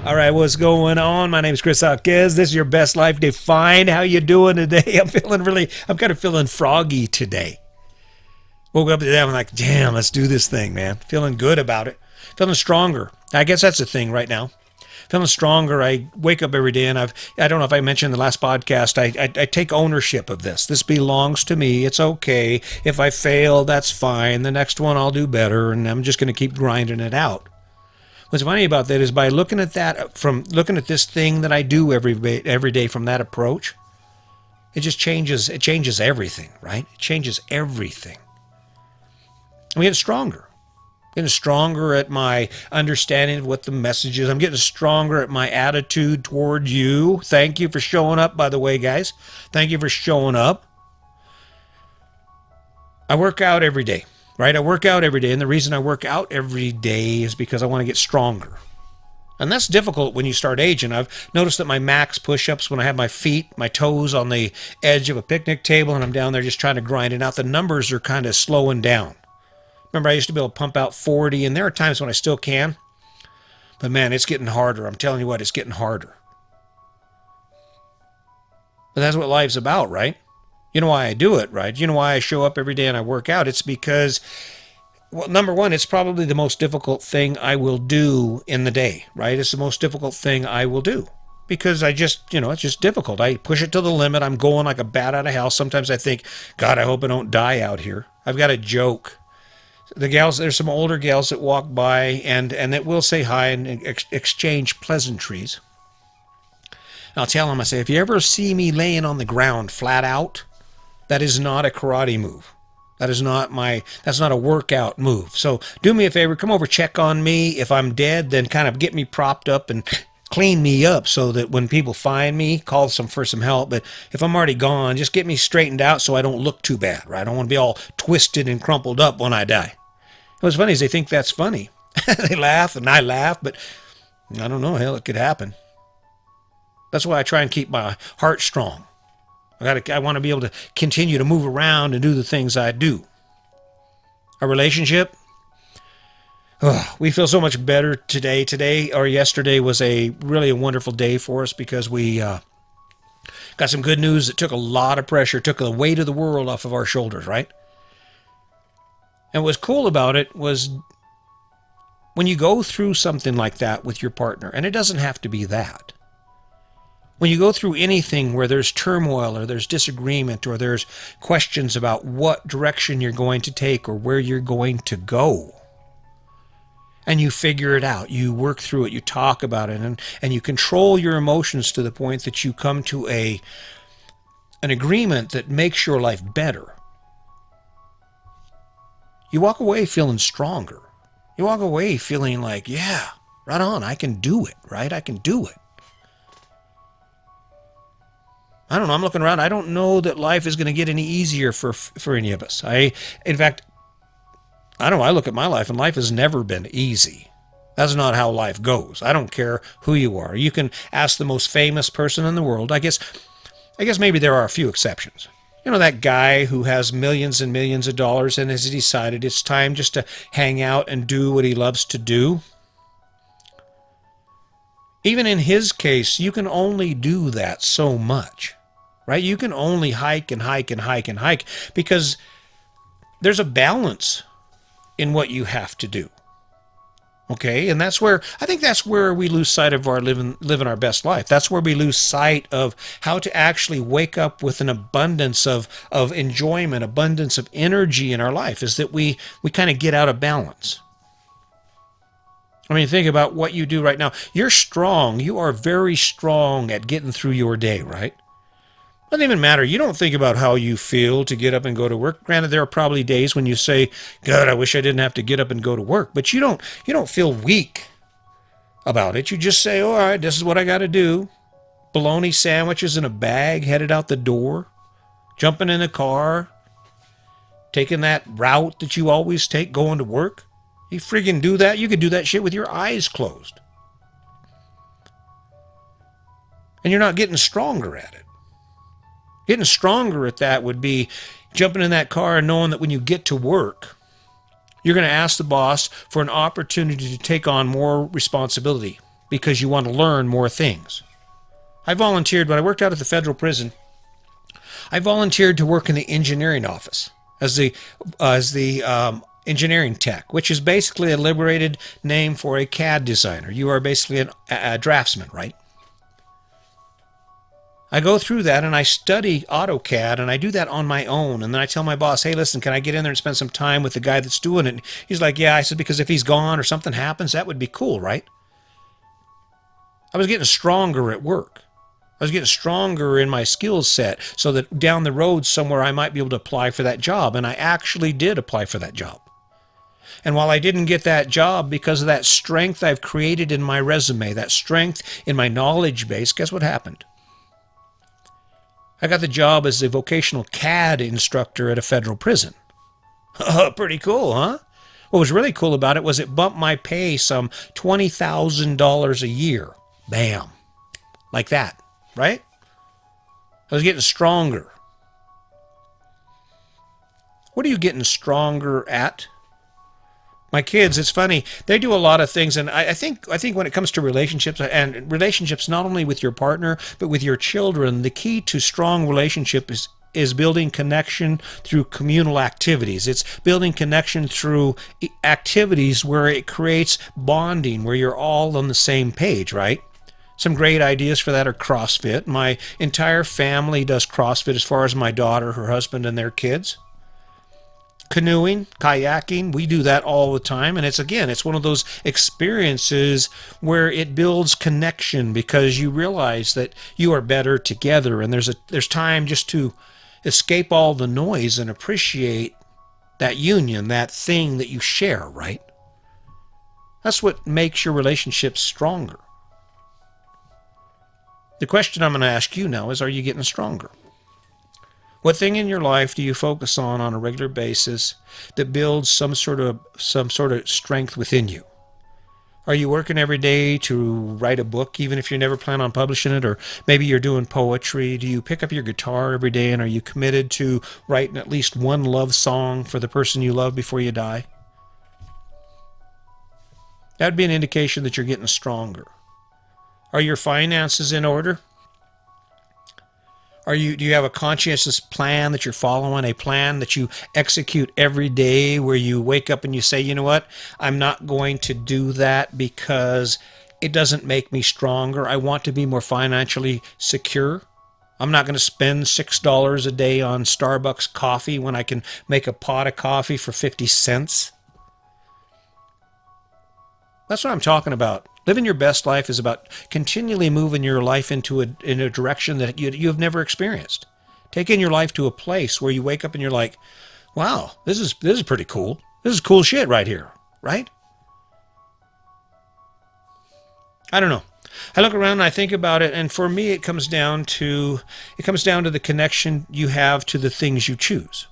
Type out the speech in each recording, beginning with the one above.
All right, what's going on? My name is Chris Alquez. This is your best life defined. How you doing today? I'm kind of feeling froggy today. Woke up today, I'm like, damn, let's do this thing, man. Feeling good about it. Feeling stronger. I guess that's the thing right now. Feeling stronger. I wake up every day, and I don't know if I mentioned in the last podcast, I take ownership of this. This belongs to me. It's okay. If I fail, that's fine. The next one I'll do better, and I'm just going to keep grinding it out. What's funny about that is by looking at this thing that I do every day from that approach, it just changes. It changes everything, right? It changes everything. I'm getting stronger. Getting stronger at my understanding of what the message is. I'm getting stronger at my attitude toward you. Thank you for showing up, by the way, guys. Thank you for showing up. I work out every day. Right? I work out every day, and the reason I work out every day is because I want to get stronger. And that's difficult when you start aging. I've noticed that my max push-ups, when I have my toes on the edge of a picnic table and I'm down there just trying to grind it out, the numbers are kind of slowing down. Remember, I used to be able to pump out 40, and there are times when I still can. But man, it's getting harder. I'm telling you what, it's getting harder. But that's what life's about, right? You know why I do it, right? You know why I show up every day and I work out? It's because, well, number one, it's probably the most difficult thing I will do in the day, right? It's the most difficult thing I will do because it's just difficult. I push it to the limit. I'm going like a bat out of hell. Sometimes I think, God, I hope I don't die out here. I've got a joke. There's some older gals that walk by and that will say hi and exchange pleasantries. And I'll tell them, I say, if you ever see me laying on the ground flat out, that is not a karate move. That's not a workout move. So do me a favor, come over, check on me. If I'm dead, then kind of get me propped up and clean me up so that when people find me, call for some help. But if I'm already gone, just get me straightened out so I don't look too bad, right? I don't want to be all twisted and crumpled up when I die. What's funny is they think that's funny. They laugh and I laugh, but I don't know, hell, it could happen. That's why I try and keep my heart strong. I want to be able to continue to move around and do the things I do. Our relationship, we feel so much better today. Today or yesterday was really a wonderful day for us because we got some good news that took a lot of pressure, took the weight of the world off of our shoulders, right? And what's cool about it was when you go through something like that with your partner, and it doesn't have to be that. When you go through anything where there's turmoil or there's disagreement or there's questions about what direction you're going to take or where you're going to go, and you figure it out, you work through it, you talk about it, and you control your emotions to the point that you come to an agreement that makes your life better. You walk away feeling stronger. You walk away feeling like, yeah, right on, I can do it, right? I can do it. I don't know. I'm looking around. I don't know that life is going to get any easier for any of us. In fact, I don't know. I look at my life, and life has never been easy. That's not how life goes. I don't care who you are. You can ask the most famous person in the world. I guess maybe there are a few exceptions. You know, that guy who has millions and millions of dollars and has decided it's time just to hang out and do what he loves to do. Even in his case, you can only do that so much, right? You can only hike and hike and hike and hike because there's a balance in what you have to do. Okay, and I think that's where we lose sight of our living our best life. That's where we lose sight of how to actually wake up with an abundance of enjoyment, abundance of energy in our life, is that we kind of get out of balance. I mean, think about what you do right now. You're strong. You are very strong at getting through your day, right? Doesn't even matter. You don't think about how you feel to get up and go to work. Granted, there are probably days when you say, God, I wish I didn't have to get up and go to work. But you don't feel weak about it. You just say, all right, this is what I got to do. Bologna sandwiches in a bag, headed out the door, jumping in a car, taking that route that you always take, going to work. You freaking do that. You could do that shit with your eyes closed. And you're not getting stronger at it. Getting stronger at that would be jumping in that car and knowing that when you get to work, you're going to ask the boss for an opportunity to take on more responsibility because you want to learn more things. I volunteered when I worked out at the federal prison. I volunteered to work in the engineering office as the engineering tech, which is basically a liberated name for a CAD designer. You are basically a draftsman, right? I go through that and I study AutoCAD, and I do that on my own. And then I tell my boss, hey, listen, can I get in there and spend some time with the guy that's doing it? And he's like, yeah. I said, because if he's gone or something happens, that would be cool, right? I was getting stronger at work. I was getting stronger in my skill set so that down the road somewhere I might be able to apply for that job. And I actually did apply for that job. And while I didn't get that job because of that strength I've created in my resume, that strength in my knowledge base, guess what happened? I got the job as a vocational CAD instructor at a federal prison. Pretty cool, huh? What was really cool about it was it bumped my pay some $20,000 a year. Bam. Like that. Right? I was getting stronger. What are you getting stronger at? My kids, it's funny, they do a lot of things, and I think when it comes to relationships, and relationships not only with your partner, but with your children, the key to strong relationship is building connection through communal activities. It's building connection through activities where it creates bonding, where you're all on the same page, right? Some great ideas for that are CrossFit. My entire family does CrossFit as far as my daughter, her husband, and their kids. Canoeing, kayaking, we do that all the time. And it's one of those experiences where it builds connection because you realize that you are better together. And there's time just to escape all the noise and appreciate that union, that thing that you share, right? That's what makes your relationships stronger. The question I'm going to ask you now is, are you getting stronger? What thing in your life do you focus on a regular basis that builds some sort of strength within you? Are you working every day to write a book, even if you never plan on publishing it? Or maybe you're doing poetry. Do you pick up your guitar every day, and are you committed to writing at least one love song for the person you love before you die? That would be an indication that you're getting stronger. Are your finances in order? Do you have a conscientious plan that you're following, a plan that you execute every day where you wake up and you say, you know what, I'm not going to do that because it doesn't make me stronger. I want to be more financially secure. I'm not going to spend $6 a day on Starbucks coffee when I can make a pot of coffee for 50 cents. That's what I'm talking about. Living your best life is about continually moving your life in a direction that you have never experienced. Taking your life to a place where you wake up and you're like, wow, this is pretty cool. This is cool shit right here, right? I don't know. I look around and I think about it, and for me it comes down to the connection you have to the things you choose.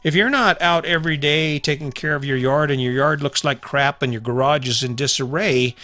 If you're not out every day taking care of your yard and your yard looks like crap and your garage is in disarray,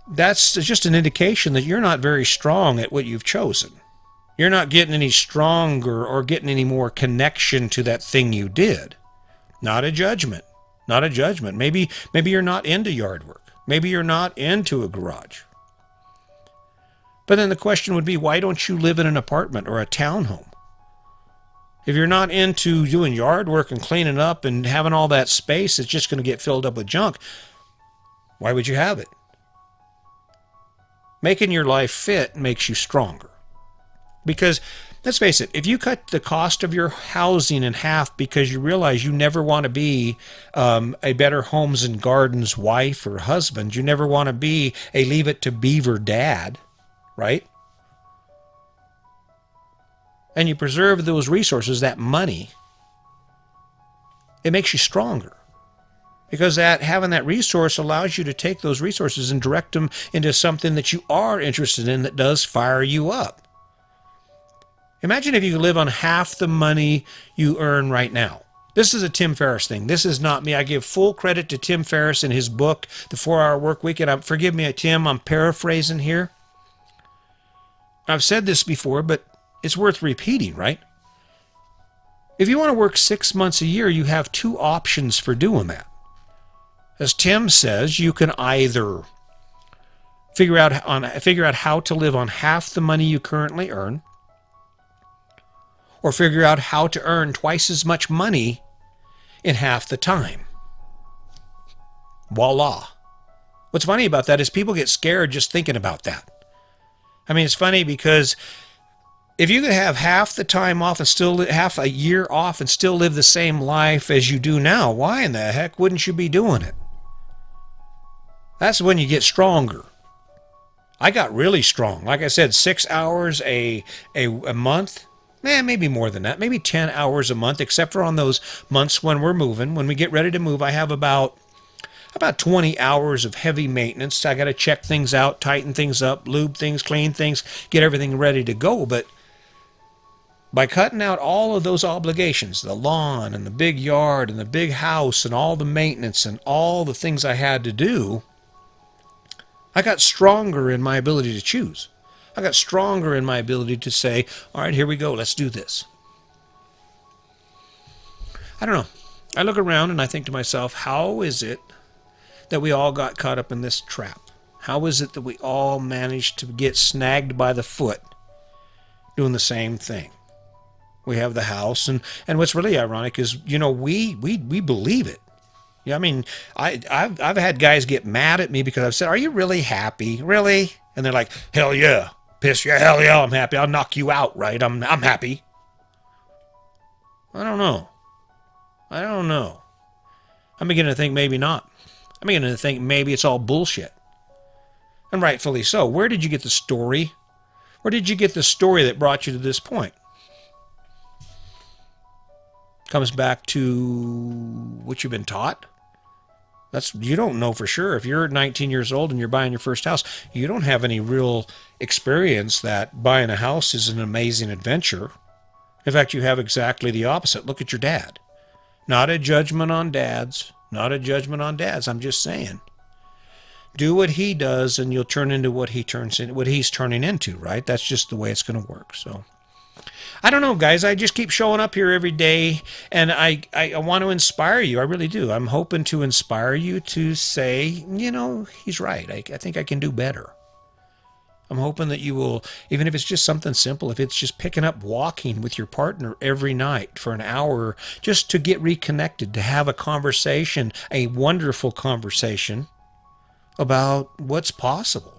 that's just an indication that you're not very strong at what you've chosen. You're not getting any stronger or getting any more connection to that thing you did. Not a judgment. Not a judgment. Maybe you're not into yard work. Maybe you're not into a garage. But then the question would be, why don't you live in an apartment or a townhome? If you're not into doing yard work and cleaning up and having all that space that's just going to get filled up with junk, why would you have it? Making your life fit makes you stronger. Because, let's face it, if you cut the cost of your housing in half because you realize you never want to be a Better Homes and Gardens wife or husband, you never want to be a Leave It to Beaver dad, right? And you preserve those resources, that money, it makes you stronger. Because having that resource allows you to take those resources and direct them into something that you are interested in that does fire you up. Imagine if you could live on half the money you earn right now. This is a Tim Ferriss thing. This is not me. I give full credit to Tim Ferriss in his book, The 4-Hour Work Week. And forgive me, Tim, I'm paraphrasing here. I've said this before, but it's worth repeating, right? If you want to work 6 months a year, you have two options for doing that. As Tim says, you can either Figure out how to live on half the money you currently earn, or figure out how to earn twice as much money in half the time. Voila. What's funny about that is people get scared just thinking about that. I mean, it's funny because if you could have half the time off and still half a year off and still live the same life as you do now, why in the heck wouldn't you be doing it? That's when you get stronger. I got really strong. Like I said, 6 hours a month. Maybe more than that. Maybe 10 hours a month, except for on those months when we're moving. When we get ready to move, I have about 20 hours of heavy maintenance. I got to check things out, tighten things up, lube things, clean things, get everything ready to go. But by cutting out all of those obligations, the lawn and the big yard and the big house and all the maintenance and all the things I had to do, I got stronger in my ability to choose. I got stronger in my ability to say, all right, here we go, let's do this. I don't know. I look around and I think to myself, how is it that we all got caught up in this trap? How is it that we all managed to get snagged by the foot doing the same thing? We have the house, and what's really ironic is, we believe it. Yeah, I mean, I've had guys get mad at me because I've said, "Are you really happy? Really?" And they're like, "Hell yeah, piss you, hell yeah, I'm happy. I'll knock you out, right? I'm happy." I don't know. I'm beginning to think maybe not. I'm beginning to think maybe it's all bullshit, and rightfully so. Where did you get the story? Where did you get the story that brought you to this point? Comes back to what you've been taught. You don't know for sure. If you're 19 years old and you're buying your first house, you don't have any real experience that buying a house is an amazing adventure. In fact, you have exactly the opposite. Look at your dad. Not a judgment on dads. Not a judgment on dads. I'm just saying. Do what he does and you'll turn into what he's turning into, right? That's just the way it's going to work. So I don't know, guys. I just keep showing up here every day, and I want to inspire you. I really do. I'm hoping to inspire you to say, he's right. I think I can do better. I'm hoping that you will, even if it's just something simple, if it's just picking up walking with your partner every night for an hour, just to get reconnected, to have a conversation, a wonderful conversation about what's possible.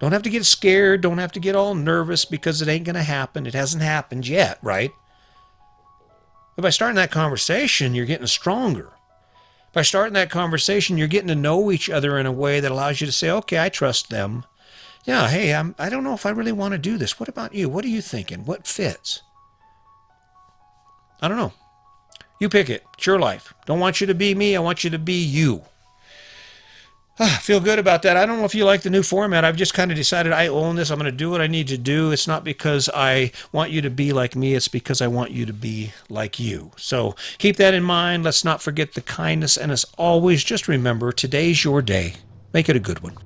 Don't have to get scared. Don't have to get all nervous because it ain't going to happen. It hasn't happened yet, right? But by starting that conversation, you're getting stronger. By starting that conversation, you're getting to know each other in a way that allows you to say, okay, I trust them. Yeah, hey, I don't know if I really want to do this. What about you? What are you thinking? What fits? I don't know. You pick it. It's your life. Don't want you to be me. I want you to be you. I feel good about that. I don't know if you like the new format. I've just kind of decided I own this. I'm going to do what I need to do. It's not because I want you to be like me. It's because I want you to be like you. So keep that in mind. Let's not forget the kindness. And as always, just remember, today's your day. Make it a good one.